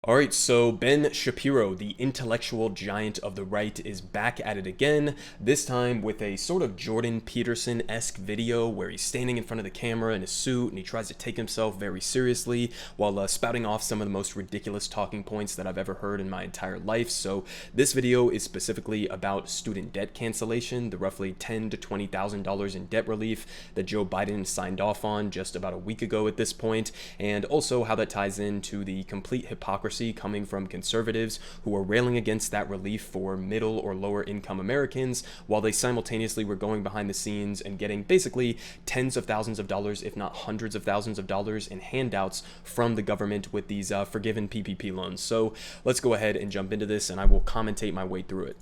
All right, so Ben Shapiro, the intellectual giant of the right, is back at it again, this time with a sort of Jordan Peterson-esque video where he's standing in front of the camera in a suit and he tries to take himself very seriously while spouting off some of the most ridiculous talking points that I've ever heard in my entire life. So this video is specifically about student debt cancellation, the roughly $10,000 to $20,000 in debt relief that Joe Biden signed off on just about a week ago at this point, and also how that ties into the complete hypocrisy coming from conservatives who are railing against that relief for middle or lower income Americans while they simultaneously were going behind the scenes and getting basically tens of thousands of dollars, if not hundreds of thousands of dollars in handouts from the government with these forgiven PPP loans. So let's go ahead and jump into this and I will commentate my way through it.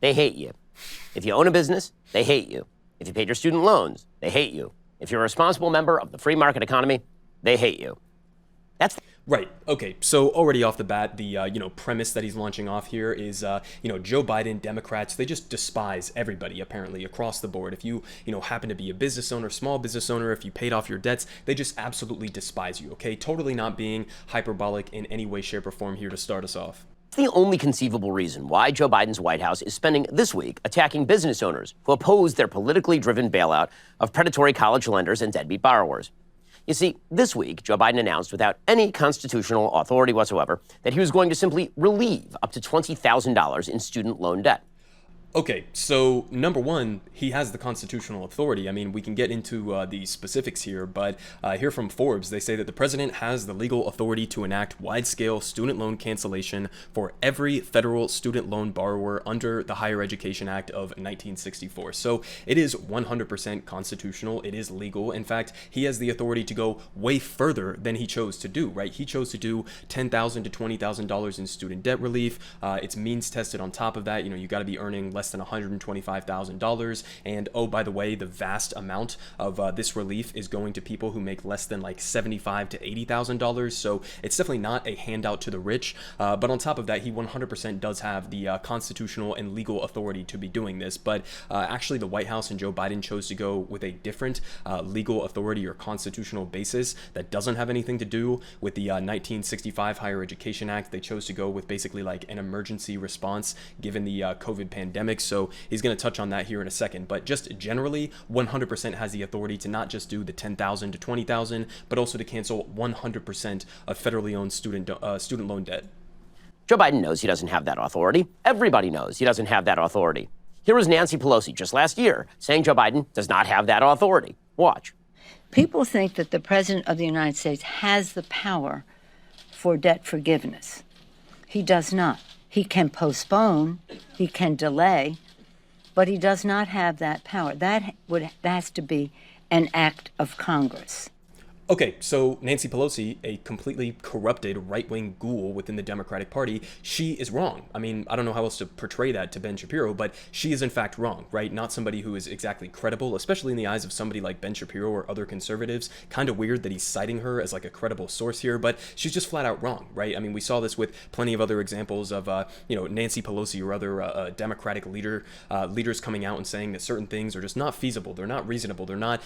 They hate you. If you own a business, they hate you. If you paid your student loans, they hate you. If you're a responsible member of the free market economy, they hate you. Right. Okay. So already off the bat, the premise that he's launching off here is Joe Biden, Democrats, they just despise everybody apparently across the board. If you happen to be a business owner, small business owner, if you paid off your debts, they just absolutely despise you. Okay. Totally not being hyperbolic in any way, shape, or form here to start us off. It's the only conceivable reason why Joe Biden's White House is spending this week attacking business owners who oppose their politically driven bailout of predatory college lenders and deadbeat borrowers. You see, this week, Joe Biden announced without any constitutional authority whatsoever that he was going to simply relieve up to $20,000 in student loan debt. Okay, so number one, he has the constitutional authority. I mean, we can get into the specifics here, but here from Forbes, they say that the president has the legal authority to enact wide-scale student loan cancellation for every federal student loan borrower under the Higher Education Act of 1964. So it is 100% constitutional. It is legal. In fact, he has the authority to go way further than he chose to do, right? He chose to do $10,000 to $20,000 in student debt relief. It's means tested on top of that. You got to be earning less than $125,000. And oh, by the way, the vast amount of this relief is going to people who make less than like $75,000 to $80,000. So it's definitely not a handout to the rich. But on top of that, he 100% does have the constitutional and legal authority to be doing this. But actually, the White House and Joe Biden chose to go with a different legal authority or constitutional basis that doesn't have anything to do with the 1965 Higher Education Act. They chose to go with basically like an emergency response given the COVID pandemic. So he's going to touch on that here in a second. But just generally, 100% has the authority to not just do the $10,000 to $20,000, but also to cancel 100% of federally owned student loan debt. Joe Biden knows he doesn't have that authority. Everybody knows he doesn't have that authority. Here was Nancy Pelosi just last year saying Joe Biden does not have that authority. Watch. People think that the President of the United States has the power for debt forgiveness. He does not. He can postpone, he can delay, but he does not have that power. That has to be an act of Congress. Okay, so Nancy Pelosi, a completely corrupted right-wing ghoul within the Democratic Party, she is wrong. I mean, I don't know how else to portray that to Ben Shapiro, but she is in fact wrong, right? Not somebody who is exactly credible, especially in the eyes of somebody like Ben Shapiro or other conservatives. Kind of weird that he's citing her as like a credible source here, but she's just flat out wrong, right? I mean, we saw this with plenty of other examples of, Nancy Pelosi or other Democratic leaders coming out and saying that certain things are just not feasible, they're not reasonable, they're not,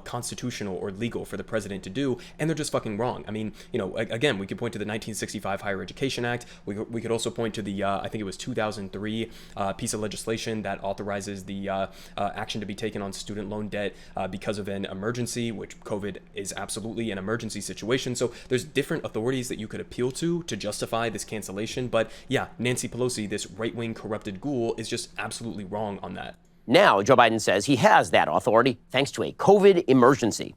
constitutional or legal for the president to do, and they're just fucking wrong. I mean, again, we could point to the 1965 Higher Education Act. We could also point to the, I think it was 2003 piece of legislation that authorizes the action to be taken on student loan debt because of an emergency, which COVID is absolutely an emergency situation. So there's different authorities that you could appeal to justify this cancellation. But yeah, Nancy Pelosi, this right-wing corrupted ghoul, is just absolutely wrong on that. Now, Joe Biden says he has that authority thanks to a COVID emergency.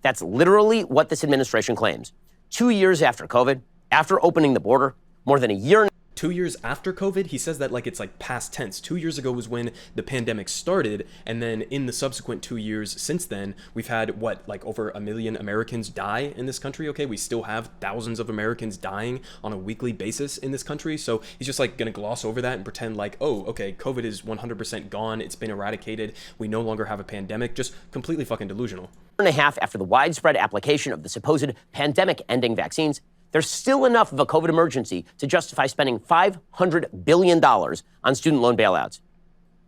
That's literally what this administration claims. 2 years after COVID, after opening the border, more than a year. 2 years after COVID, he says that like it's like past tense. 2 years ago was when the pandemic started, and then in the subsequent 2 years since then, we've had like over 1 million Americans die in this country. Okay, we still have thousands of Americans dying on a weekly basis in this country. So he's just like gonna gloss over that and pretend like, oh, okay, COVID is 100% gone. It's been eradicated. We no longer have a pandemic. Just completely fucking delusional. And a half after the widespread application of the supposed pandemic-ending vaccines, there's still enough of a COVID emergency to justify spending $500 billion on student loan bailouts.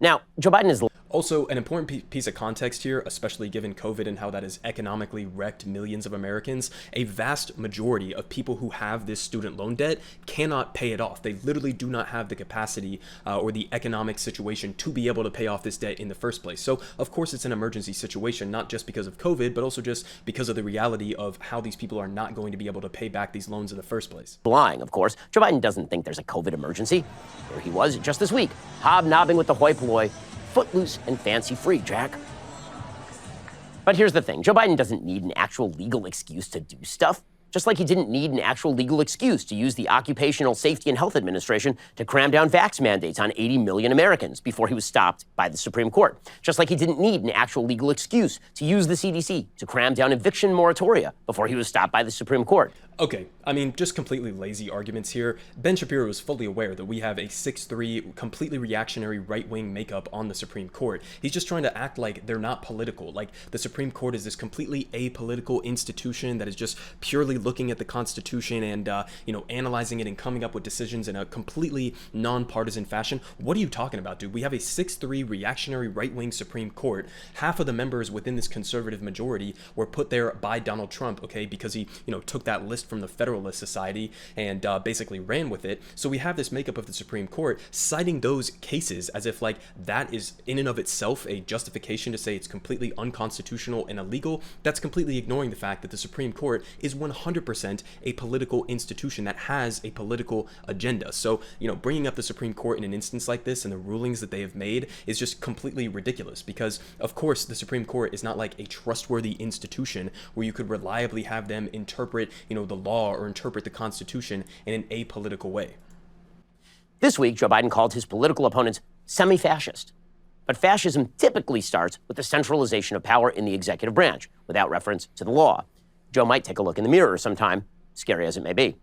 Now, Joe Biden is... Also, an important piece of context here, especially given COVID and how that has economically wrecked millions of Americans, a vast majority of people who have this student loan debt cannot pay it off. They literally do not have the capacity or the economic situation to be able to pay off this debt in the first place. So, of course, it's an emergency situation, not just because of COVID, but also just because of the reality of how these people are not going to be able to pay back these loans in the first place. Lying, of course. Joe Biden doesn't think there's a COVID emergency. There he was just this week, hobnobbing with the hoi polloi, footloose and fancy-free, Jack. But here's the thing. Joe Biden doesn't need an actual legal excuse to do stuff, just like he didn't need an actual legal excuse to use the Occupational Safety and Health Administration to cram down vax mandates on 80 million Americans before he was stopped by the Supreme Court. Just like he didn't need an actual legal excuse to use the CDC to cram down eviction moratoria before he was stopped by the Supreme Court. Okay, I mean, just completely lazy arguments here. Ben Shapiro is fully aware that we have a 6'3", completely reactionary right-wing makeup on the Supreme Court. He's just trying to act like they're not political, like the Supreme Court is this completely apolitical institution that is just purely looking at the Constitution and, analyzing it and coming up with decisions in a completely nonpartisan fashion. What are you talking about, dude? We have a 6'3", reactionary right-wing Supreme Court. Half of the members within this conservative majority were put there by Donald Trump, okay, because he, took that list from the Federalist Society and basically ran with it. So we have this makeup of the Supreme Court citing those cases as if like that is in and of itself a justification to say it's completely unconstitutional and illegal. That's completely ignoring the fact that the Supreme Court is 100% a political institution that has a political agenda. So, bringing up the Supreme Court in an instance like this and the rulings that they have made is just completely ridiculous because, of course, the Supreme Court is not like a trustworthy institution where you could reliably have them interpret, the law or interpret the Constitution in an apolitical way. This week, Joe Biden called his political opponents semi-fascist. But fascism typically starts with the centralization of power in the executive branch, without reference to the law. Joe might take a look in the mirror sometime, scary as it may be.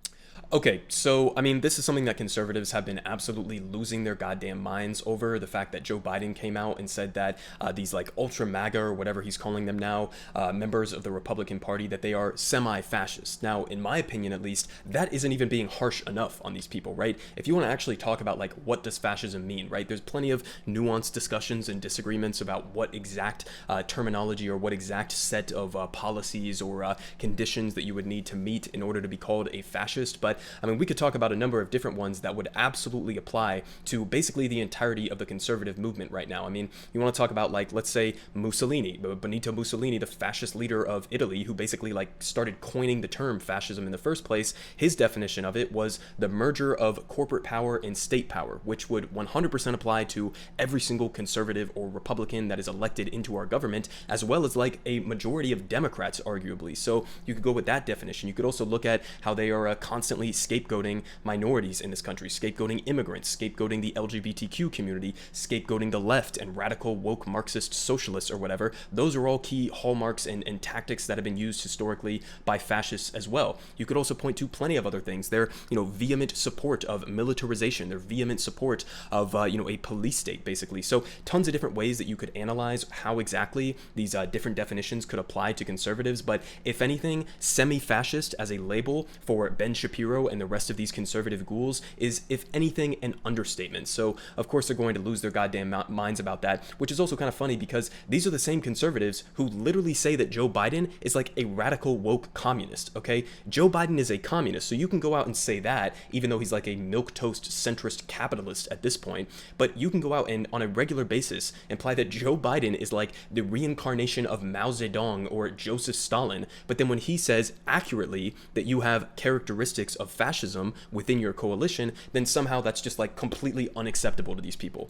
Okay, so, I mean, this is something that conservatives have been absolutely losing their goddamn minds over, the fact that Joe Biden came out and said that these, ultra MAGA, or whatever he's calling them now, members of the Republican Party, that they are semi-fascist. Now, in my opinion, at least, that isn't even being harsh enough on these people, right? If you want to actually talk about, what does fascism mean, right? There's plenty of nuanced discussions and disagreements about what exact terminology or what exact set of policies or conditions that you would need to meet in order to be called a fascist, but I mean, we could talk about a number of different ones that would absolutely apply to basically the entirety of the conservative movement right now. I mean, you want to talk about, let's say Mussolini, Benito Mussolini, the fascist leader of Italy, who basically, started coining the term fascism in the first place. His definition of it was the merger of corporate power and state power, which would 100% apply to every single conservative or Republican that is elected into our government, as well as, a majority of Democrats, arguably. So you could go with that definition. You could also look at how they are constantly scapegoating minorities in this country, scapegoating immigrants, scapegoating the LGBTQ community, scapegoating the left and radical woke Marxist socialists or whatever. Those are all key hallmarks and tactics that have been used historically by fascists as well. You could also point to plenty of other things. Their, vehement support of militarization, their vehement support of, a police state, basically. So tons of different ways that you could analyze how exactly these different definitions could apply to conservatives. But if anything, semi-fascist as a label for Ben Shapiro and the rest of these conservative ghouls is, if anything, an understatement. So, of course, they're going to lose their goddamn minds about that, which is also kind of funny because these are the same conservatives who literally say that Joe Biden is like a radical woke communist, okay? Joe Biden is a communist, so you can go out and say that, even though he's like a milquetoast centrist capitalist at this point, but you can go out and, on a regular basis, imply that Joe Biden is like the reincarnation of Mao Zedong or Joseph Stalin, but then when he says accurately that you have characteristics of fascism within your coalition, then somehow that's just completely unacceptable to these people.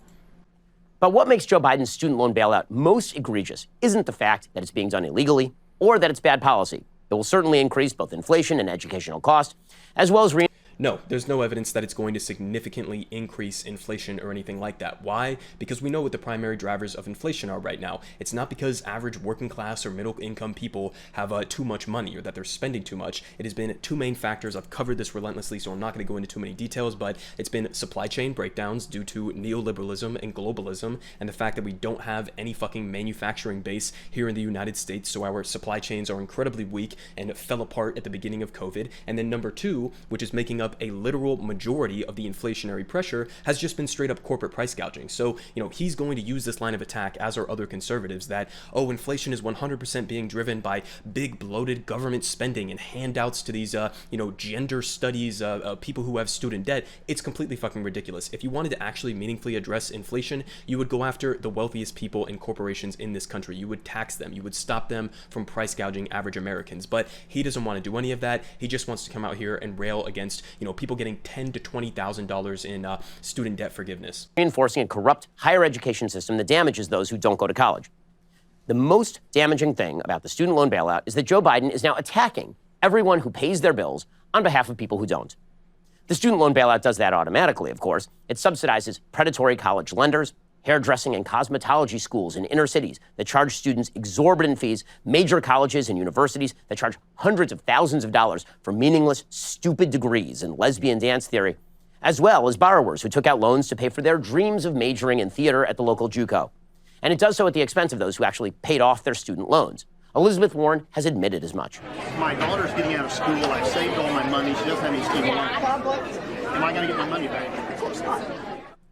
But what makes Joe Biden's student loan bailout most egregious isn't the fact that it's being done illegally or that it's bad policy. It will certainly increase both inflation and educational cost, as well as No, there's no evidence that it's going to significantly increase inflation or anything like that. Why? Because we know what the primary drivers of inflation are right now. It's not because average working class or middle income people have too much money or that they're spending too much. It has been two main factors. I've covered this relentlessly, so I'm not going to go into too many details, but it's been supply chain breakdowns due to neoliberalism and globalism and the fact that we don't have any fucking manufacturing base here in the United States, so our supply chains are incredibly weak and fell apart at the beginning of COVID. And then number two, which is making up up a literal majority of the inflationary pressure has just been straight up corporate price gouging. So, he's going to use this line of attack, as are other conservatives, that, inflation is 100% being driven by big bloated government spending and handouts to these, gender studies, people who have student debt. It's completely fucking ridiculous. If you wanted to actually meaningfully address inflation, you would go after the wealthiest people and corporations in this country. You would tax them. You would stop them from price gouging average Americans. But he doesn't want to do any of that. He just wants to come out here and rail against, people getting $10,000 to $20,000 in student debt forgiveness. Reinforcing a corrupt higher education system that damages those who don't go to college. The most damaging thing about the student loan bailout is that Joe Biden is now attacking everyone who pays their bills on behalf of people who don't. The student loan bailout does that automatically, of course. It subsidizes predatory college lenders, hairdressing and cosmetology schools in inner cities that charge students exorbitant fees, major colleges and universities that charge hundreds of thousands of dollars for meaningless, stupid degrees in lesbian dance theory, as well as borrowers who took out loans to pay for their dreams of majoring in theater at the local JUCO. And it does so at the expense of those who actually paid off their student loans. Elizabeth Warren has admitted as much. My daughter's getting out of school. I've saved all my money. She doesn't have any student loans. Am I going to get my money back? Of course not.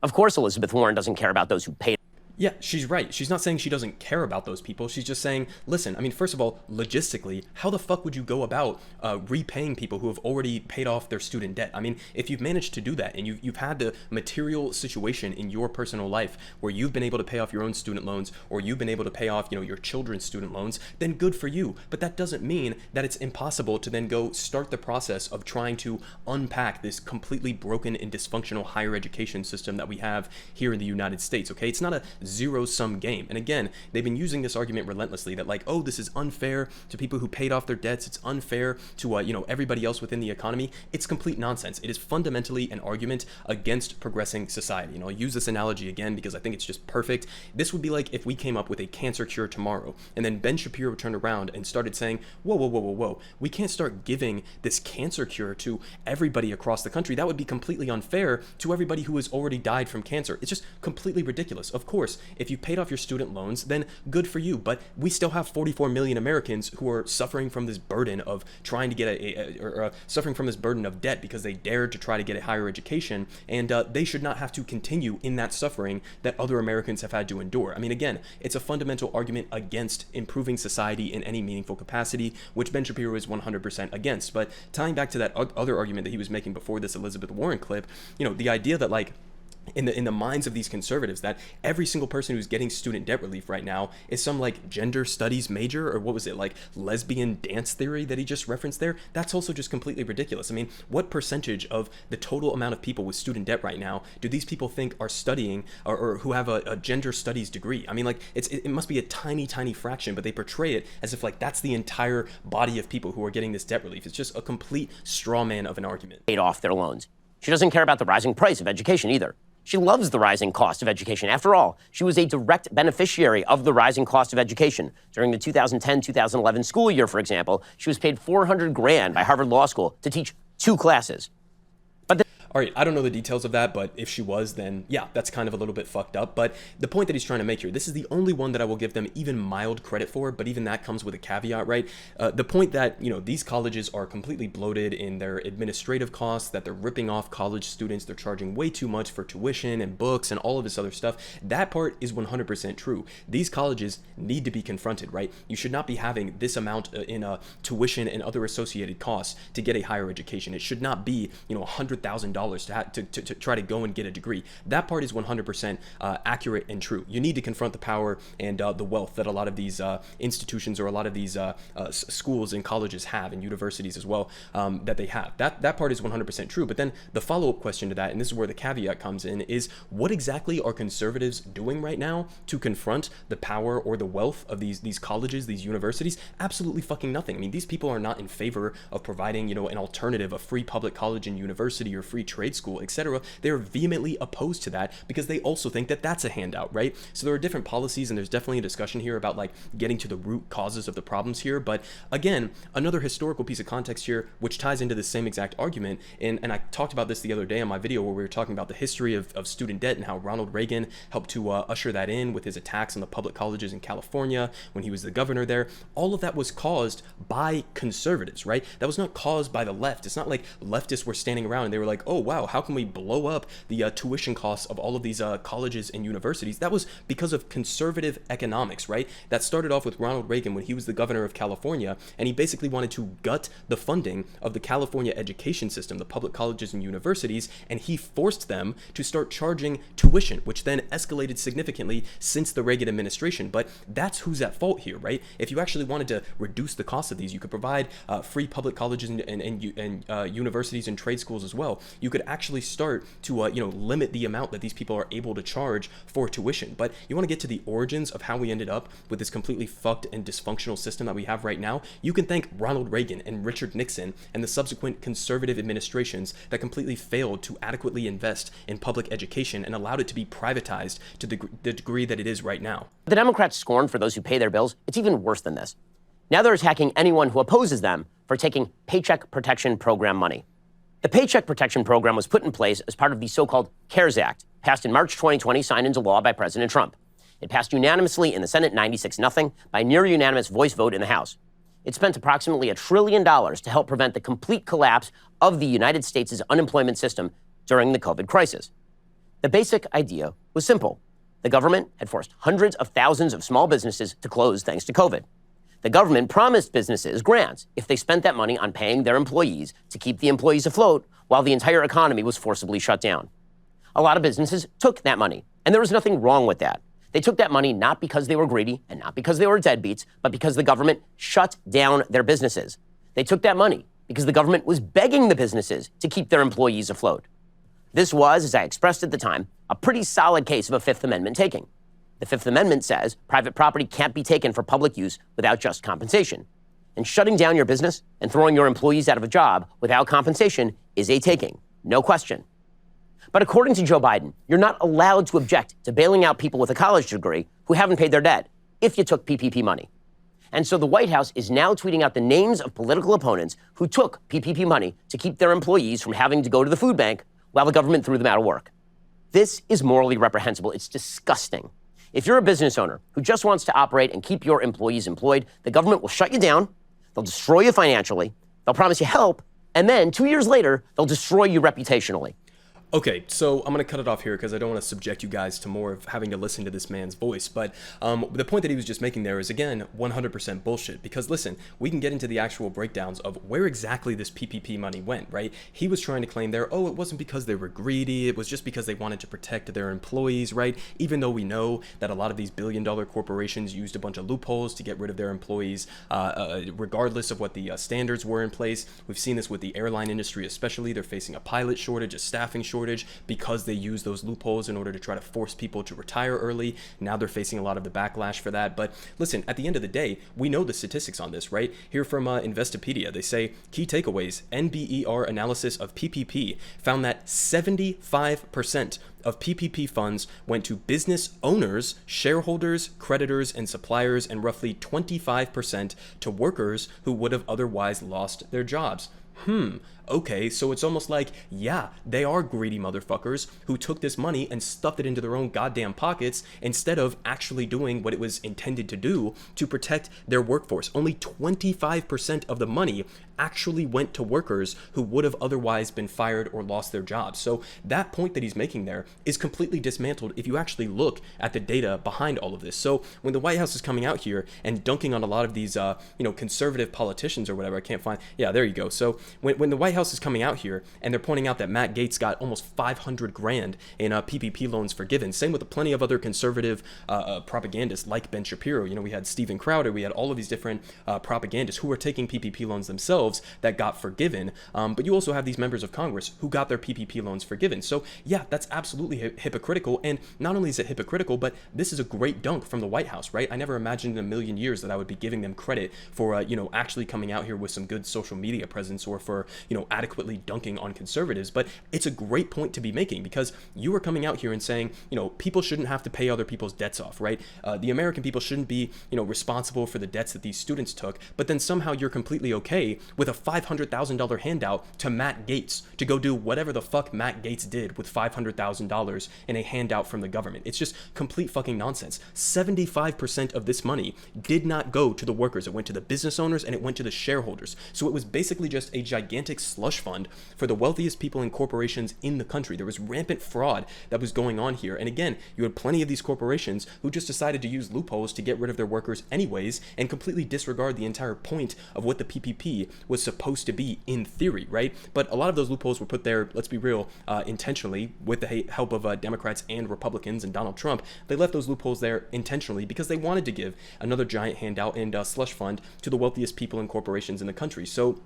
Of course, Elizabeth Warren doesn't care about those who paid. Yeah, she's right. She's not saying she doesn't care about those people. She's just saying, listen, first of all, logistically, how the fuck would you go about repaying people who have already paid off their student debt? If you've managed to do that and you've had the material situation in your personal life where you've been able to pay off your own student loans, or you've been able to pay off, your children's student loans, then good for you. But that doesn't mean that it's impossible to then go start the process of trying to unpack this completely broken and dysfunctional higher education system that we have here in the United States, okay? It's not a zero-sum game. And again, they've been using this argument relentlessly that this is unfair to people who paid off their debts. It's unfair to, everybody else within the economy. It's complete nonsense. It is fundamentally an argument against progressing society. I'll use this analogy again because I think it's just perfect. This would be like if we came up with a cancer cure tomorrow and then Ben Shapiro turned around and started saying, whoa, we can't start giving this cancer cure to everybody across the country. That would be completely unfair to everybody who has already died from cancer. It's just completely ridiculous. Of course, if you paid off your student loans, then good for you. But we still have 44 million Americans who are suffering from this burden of trying to get suffering from this burden of debt because they dared to try to get a higher education, and they should not have to continue in that suffering that other Americans have had to endure. Again, it's a fundamental argument against improving society in any meaningful capacity, which Ben Shapiro is 100% against. But tying back to that other argument that he was making before this Elizabeth Warren clip, the idea that in the minds of these conservatives that every single person who's getting student debt relief right now is some gender studies major, or what was it, lesbian dance theory that he just referenced there. That's also just completely ridiculous. What percentage of the total amount of people with student debt right now do these people think are studying or who have a gender studies degree? It must be a tiny fraction, but they portray it as if that's the entire body of people who are getting this debt relief. It's just a complete straw man of an argument. Paid off their loans. She doesn't care about the rising price of education either. She loves the rising cost of education. After all, she was a direct beneficiary of the rising cost of education. During the 2010-2011 school year, for example, she was paid $400,000 by Harvard Law School to teach 2 classes. All right, I don't know the details of that, but if she was, then yeah, that's kind of a little bit fucked up. But the point that he's trying to make here, this is the only one that I will give them even mild credit for, but even that comes with a caveat, right? The point that, these colleges are completely bloated in their administrative costs, that they're ripping off college students, they're charging way too much for tuition and books and all of this other stuff. That part is 100% true. These colleges need to be confronted, right? You should not be having this amount in tuition and other associated costs to get a higher education. It should not be, $100,000 to try to go and get a degree. That part is 100% accurate and true. You need to confront the power and the wealth that a lot of these institutions or a lot of these schools and colleges have, and universities as well, that they have. That part is 100% true. But then the follow-up question to that, and this is where the caveat comes in, is what exactly are conservatives doing right now to confront the power or the wealth of these colleges, these universities? Absolutely fucking nothing. These people are not in favor of providing, an alternative, a free public college and university or free trade school, etc., they're vehemently opposed to that because they also think that that's a handout, right? So there are different policies, and there's definitely a discussion here about like getting to the root causes of the problems here. But again, another historical piece of context here, which ties into the same exact argument, and I talked about this the other day on my video where we were talking about the history of student debt and how Ronald Reagan helped to usher that in with his attacks on the public colleges in California when he was the governor there. All of that was caused by conservatives, right? That was not caused by the left. It's not like leftists were standing around and they were like, oh wow, how can we blow up the tuition costs of all of these colleges and universities? That was because of conservative economics, right? That started off with Ronald Reagan when he was the governor of California, and he basically wanted to gut the funding of the California education system, the public colleges and universities, and he forced them to start charging tuition, which then escalated significantly since the Reagan administration. But that's who's at fault here, right? If you actually wanted to reduce the cost of these, you could provide free public colleges and universities and trade schools as well. You could actually start to limit the amount that these people are able to charge for tuition. But you want to get to the origins of how we ended up with this completely fucked and dysfunctional system that we have right now. You can thank Ronald Reagan and Richard Nixon and the subsequent conservative administrations that completely failed to adequately invest in public education and allowed it to be privatized to the degree that it is right now. The Democrats' scorn for those who pay their bills, it's even worse than this. Now they're attacking anyone who opposes them for taking Paycheck Protection Program money. The Paycheck Protection Program was put in place as part of the so-called CARES Act, passed in March 2020, signed into law by President Trump. It passed unanimously in the Senate 96-0 by near unanimous voice vote in the House. It spent approximately $1 trillion to help prevent the complete collapse of the United States' unemployment system during the COVID crisis. The basic idea was simple. The government had forced hundreds of thousands of small businesses to close thanks to COVID. The government promised businesses grants if they spent that money on paying their employees to keep the employees afloat while the entire economy was forcibly shut down. A lot of businesses took that money, and there was nothing wrong with that. They took that money not because they were greedy and not because they were deadbeats, but because the government shut down their businesses. They took that money because the government was begging the businesses to keep their employees afloat. This was, as I expressed at the time, a pretty solid case of a Fifth Amendment taking. The Fifth Amendment says private property can't be taken for public use without just compensation. And shutting down your business and throwing your employees out of a job without compensation is a taking, no question. But according to Joe Biden, you're not allowed to object to bailing out people with a college degree who haven't paid their debt if you took PPP money. And so the White House is now tweeting out the names of political opponents who took PPP money to keep their employees from having to go to the food bank while the government threw them out of work. This is morally reprehensible. It's disgusting. If you're a business owner who just wants to operate and keep your employees employed, the government will shut you down, they'll destroy you financially, they'll promise you help, and then 2 years later, they'll destroy you reputationally. Okay, so I'm going to cut it off here because I don't want to subject you guys to more of having to listen to this man's voice. But the point that he was just making there is, again, 100% bullshit. Because listen, we can get into the actual breakdowns of where exactly this PPP money went, right? He was trying to claim there, oh, it wasn't because they were greedy. It was just because they wanted to protect their employees, right? Even though we know that a lot of these billion-dollar corporations used a bunch of loopholes to get rid of their employees, regardless of what the standards were in place. We've seen this with the airline industry especially. They're facing a pilot shortage, a staffing shortage, because they use those loopholes in order to try to force people to retire early. Now they're facing a lot of the backlash for that. But listen, at the end of the day, we know the statistics on this, right? Here from Investopedia, they say, key takeaways, NBER analysis of PPP found that 75% of PPP funds went to business owners, shareholders, creditors, and suppliers, and roughly 25% to workers who would have otherwise lost their jobs. Okay, so it's almost like, yeah, they are greedy motherfuckers who took this money and stuffed it into their own goddamn pockets instead of actually doing what it was intended to do to protect their workforce. Only 25% of the money actually went to workers who would have otherwise been fired or lost their jobs. So that point that he's making there is completely dismantled if you actually look at the data behind all of this. So when the White House is coming out here and dunking on a lot of these, conservative politicians or whatever, I can't find, yeah, there you go. So when the White House is coming out here and they're pointing out that Matt Gaetz got almost $500,000 in PPP loans forgiven, same with plenty of other conservative propagandists like Ben Shapiro. We had Steven Crowder, we had all of these different propagandists who were taking PPP loans themselves that got forgiven, but you also have these members of Congress who got their PPP loans forgiven. So yeah, that's absolutely hypocritical, and not only is it hypocritical, but this is a great dunk from the White House, right? I never imagined in a million years that I would be giving them credit for actually coming out here with some good social media presence, or for adequately dunking on conservatives, but it's a great point to be making, because you are coming out here and saying, people shouldn't have to pay other people's debts off, right? The American people shouldn't be, responsible for the debts that these students took, but then somehow you're completely okay with a $500,000 handout to Matt Gaetz to go do whatever the fuck Matt Gaetz did with $500,000 in a handout from the government. It's just complete fucking nonsense. 75% of this money did not go to the workers. It went to the business owners and it went to the shareholders. So it was basically just a gigantic slush fund for the wealthiest people and corporations in the country. There was rampant fraud that was going on here. And again, you had plenty of these corporations who just decided to use loopholes to get rid of their workers anyways and completely disregard the entire point of what the PPP was supposed to be in theory, right? But a lot of those loopholes were put there, let's be real, intentionally with the help of Democrats and Republicans and Donald Trump. They left those loopholes there intentionally because they wanted to give another giant handout and slush fund to the wealthiest people and corporations in the country. So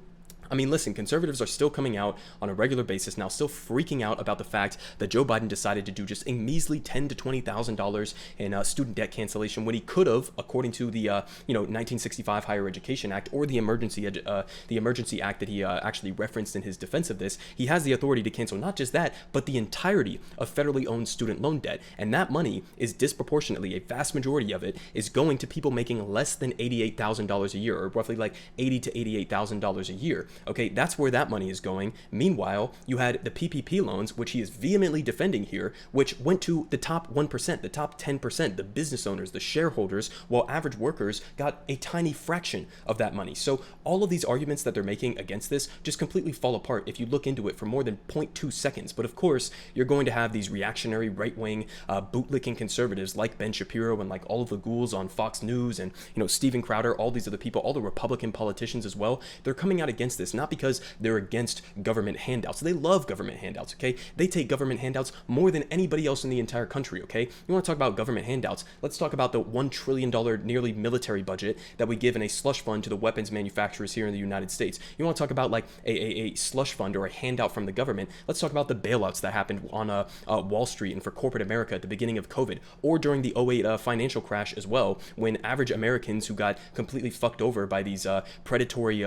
I mean, listen, conservatives are still coming out on a regular basis now, still freaking out about the fact that Joe Biden decided to do just a measly $10,000 to $20,000 in student debt cancellation when he could have, according to the 1965 Higher Education Act, or the emergency act that he actually referenced in his defense of this. He has the authority to cancel not just that, but the entirety of federally owned student loan debt, and that money is disproportionately, a vast majority of it is going to people making less than $88,000 a year, or roughly like $80,000 to $88,000 a year. Okay, that's where that money is going. Meanwhile, you had the PPP loans, which he is vehemently defending here, which went to the top 1%, the top 10%, the business owners, the shareholders, while average workers got a tiny fraction of that money. So all of these arguments that they're making against this just completely fall apart if you look into it for more than 0.2 seconds. But of course, you're going to have these reactionary, right-wing, bootlicking conservatives like Ben Shapiro and like all of the ghouls on Fox News and, Steven Crowder, all these other people, all the Republican politicians as well. They're coming out against this, not because they're against government handouts. They love government handouts, okay? They take government handouts more than anybody else in the entire country, okay? You want to talk about government handouts? Let's talk about the $1 trillion nearly military budget that we give in a slush fund to the weapons manufacturers here in the United States. You want to talk about like a slush fund or a handout from the government? Let's talk about the bailouts that happened on Wall Street and for corporate America at the beginning of COVID, or during the 2008 financial crash as well, when average Americans who got completely fucked over by these predatory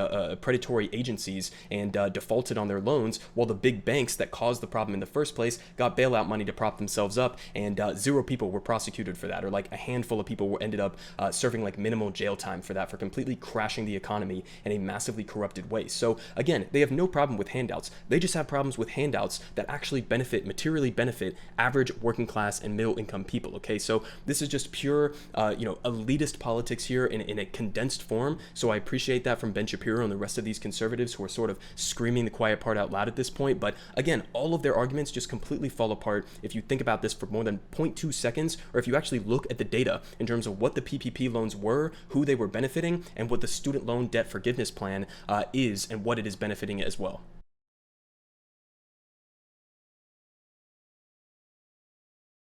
agencies and defaulted on their loans, while the big banks that caused the problem in the first place got bailout money to prop themselves up, and 0 people were prosecuted for that, or like a handful of people ended up serving like minimal jail time for that, for completely crashing the economy in a massively corrupted way. So again, they have no problem with handouts. They just have problems with handouts that actually materially benefit average working class and middle income people. Okay, so this is just pure elitist politics here in a condensed form. So I appreciate that from Ben Shapiro and the rest of these conservatives who are sort of screaming the quiet part out loud at this point. But again, all of their arguments just completely fall apart if you think about this for more than 0.2 seconds, or if you actually look at the data in terms of what the PPP loans were, who they were benefiting, and what the student loan debt forgiveness plan is and what it is benefiting as well.